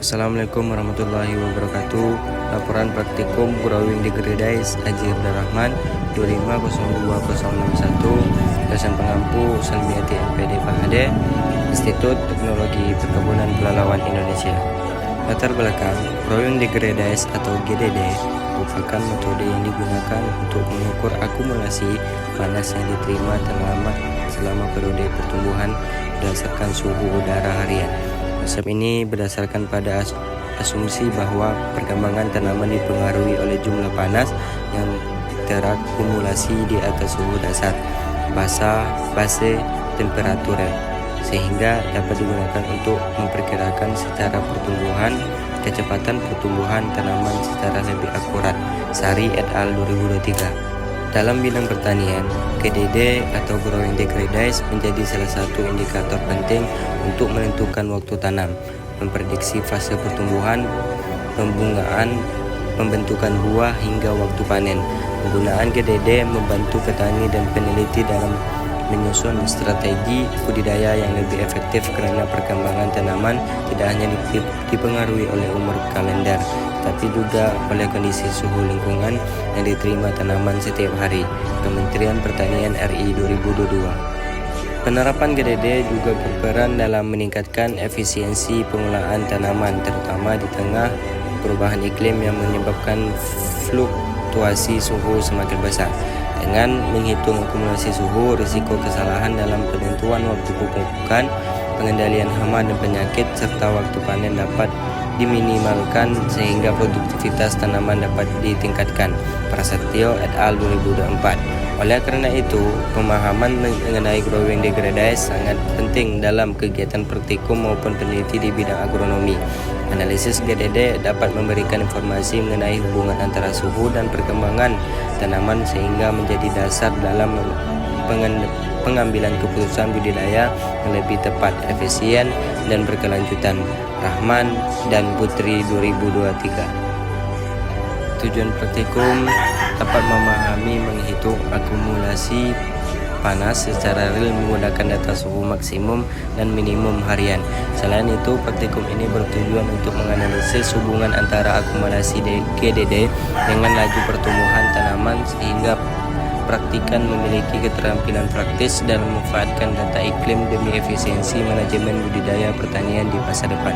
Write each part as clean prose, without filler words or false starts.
Assalamualaikum warahmatullahi wabarakatuh. Laporan praktikum Growing Degree Dice Haji Abdurrahman 2502061, dosen pengampu Salmiati MPD Pahade, Institut Teknologi Perkebunan Pelalawan Indonesia. Latar belakang, Growing Degree Dice atau GDD merupakan metode yang digunakan untuk mengukur akumulasi panas yang diterima tanaman selama periode pertumbuhan berdasarkan suhu udara harian. Konsep ini berdasarkan pada asumsi bahwa perkembangan tanaman dipengaruhi oleh jumlah panas yang terakumulasi di atas suhu dasar, base, temperatur, sehingga dapat digunakan untuk memperkirakan secara pertumbuhan kecepatan pertumbuhan tanaman secara lebih akurat. Sari et al. 2023. Dalam bidang pertanian, GDD atau Growing Degree Dice menjadi salah satu indikator penting untuk menentukan waktu tanam, memprediksi fase pertumbuhan, pembungaan, pembentukan buah hingga waktu panen. Penggunaan GDD membantu petani dan peneliti dalam menyusun strategi budidaya yang lebih efektif karena perkembangan tanaman tidak hanya dipengaruhi oleh umur kalender, tapi juga oleh kondisi suhu lingkungan yang diterima tanaman setiap hari. Kementerian Pertanian RI 2022. Penerapan GDD juga berperan dalam meningkatkan efisiensi pengolahan tanaman, terutama di tengah perubahan iklim yang menyebabkan fluktuasi suhu semakin besar. Dengan menghitung akumulasi suhu, risiko kesalahan dalam penentuan waktu pemupukan, pengendalian hama dan penyakit, serta waktu panen dapat diminimalkan sehingga produktivitas tanaman dapat ditingkatkan. Prasetyo et al. 2024. Oleh karena itu, pemahaman mengenai Growing Degree Dice sangat penting dalam kegiatan praktikum maupun peneliti di bidang agronomi. Analisis GDD dapat memberikan informasi mengenai hubungan antara suhu dan perkembangan tanaman sehingga menjadi dasar dalam pengambilan keputusan budidaya yang lebih tepat, efisien, dan berkelanjutan. Rahman dan Putri 2023. Tujuan praktikum dapat memahami menghitung akumulasi panas secara real menggunakan data suhu maksimum dan minimum harian. Selain itu, praktikum ini bertujuan untuk menganalisis hubungan antara akumulasi GDD dengan laju pertumbuhan tanaman sehingga praktikan memiliki keterampilan praktis dalam memanfaatkan data iklim demi efisiensi manajemen budidaya pertanian di masa depan.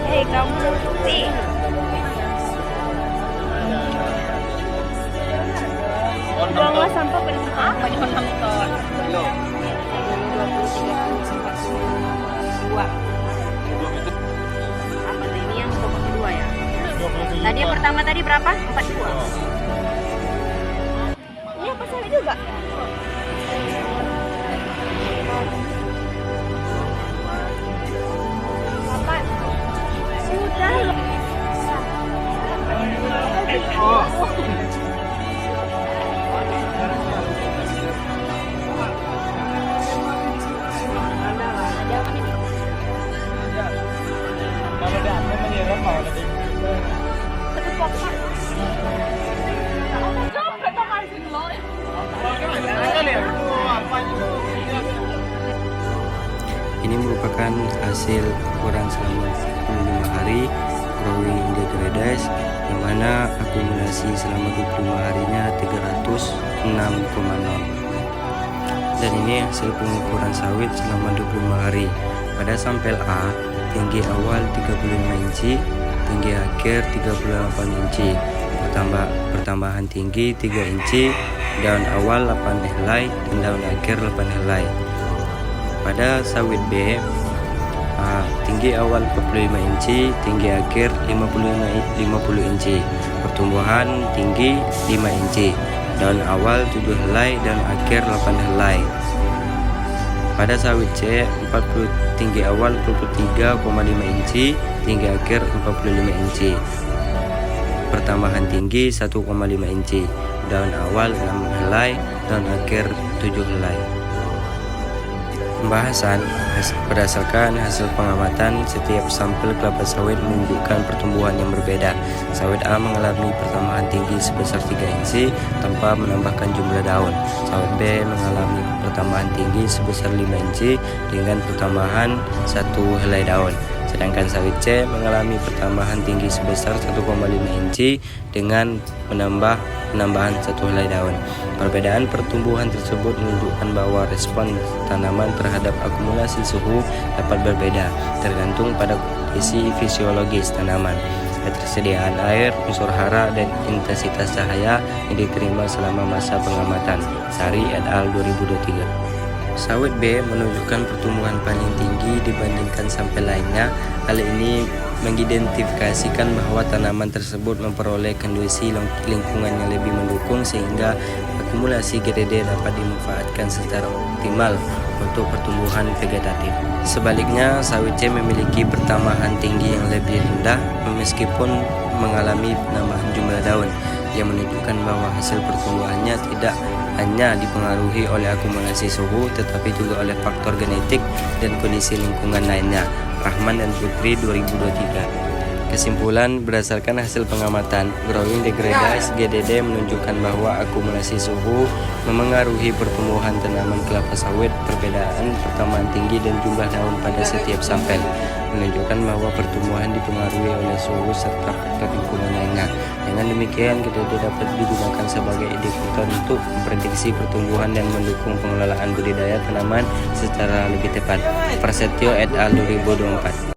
Hei kamu putih. Buanglah sampah pada tempat apa di kantor. Dua. Apa tuh ini yang pokok kedua ya? Tadi yang pertama tadi berapa? 42. Ini apa sawit juga? Kapan? Sudah. Ini merupakan hasil ukuran selama 25 hari Growing Degree Dice, yang mana akumulasi selama 25 harinya 306,0. Dan ini hasil pengukuran sawit selama 25 hari. Pada sampel A, tinggi awal 35 inci, tinggi akhir 38 inci, pertambahan tinggi 3 inci, daun awal 8 helai dan daun akhir 8 helai. Pada sawit B, tinggi awal 45 inci, tinggi akhir 50 inci, pertumbuhan tinggi 5 inci, daun awal 7 helai dan akhir 8 helai. Pada sawit C, tinggi awal 43,5 inci, tinggi akhir 45 inci, pertambahan tinggi 1,5 inci, daun awal 6 helai, daun akhir 7 helai. Pembahasan berdasarkan hasil pengamatan, setiap sampel kelapa sawit menunjukkan pertumbuhan yang berbeda. Sawit A mengalami pertambahan tinggi sebesar 3 inci tanpa menambahkan jumlah daun. Sawit B mengalami pertambahan tinggi sebesar 5 inci dengan pertambahan 1 helai daun. Sedangkan sawit C mengalami pertambahan tinggi sebesar 1,5 inci dengan penambahan 1 helai daun. Perbedaan pertumbuhan tersebut menunjukkan bahwa respon tanaman terhadap akumulasi suhu dapat berbeda tergantung pada kondisi fisiologis tanaman, ketersediaan air, unsur hara, dan intensitas cahaya yang diterima selama masa pengamatan. Sari et al. 2023. Sawit B menunjukkan pertumbuhan paling tinggi dibandingkan sampel lainnya. Hal ini mengidentifikasikan bahwa tanaman tersebut memperoleh kondisi lingkungan yang lebih mendukung sehingga akumulasi GDD dapat dimanfaatkan secara optimal untuk pertumbuhan vegetatif. Sebaliknya, sawit C memiliki pertambahan tinggi yang lebih rendah meskipun mengalami penambahan jumlah daun, yang menunjukkan bahwa hasil pertumbuhannya tidak hanya dipengaruhi oleh akumulasi suhu tetapi juga oleh faktor genetik dan kondisi lingkungan lainnya. Rahman dan Putri 2023. Kesimpulan berdasarkan hasil pengamatan, growing degradase GDD menunjukkan bahwa akumulasi suhu memengaruhi pertumbuhan tanaman kelapa sawit. Perbedaan pertambahan tinggi dan jumlah daun pada setiap sampel menunjukkan bahwa pertumbuhan dipengaruhi oleh suhu serta faktor lingkungan lainnya. Dengan demikian, GDD dapat digunakan sebagai indikator untuk memprediksi pertumbuhan dan mendukung pengelolaan budidaya tanaman secara lebih tepat. Prasetyo et al. 2024.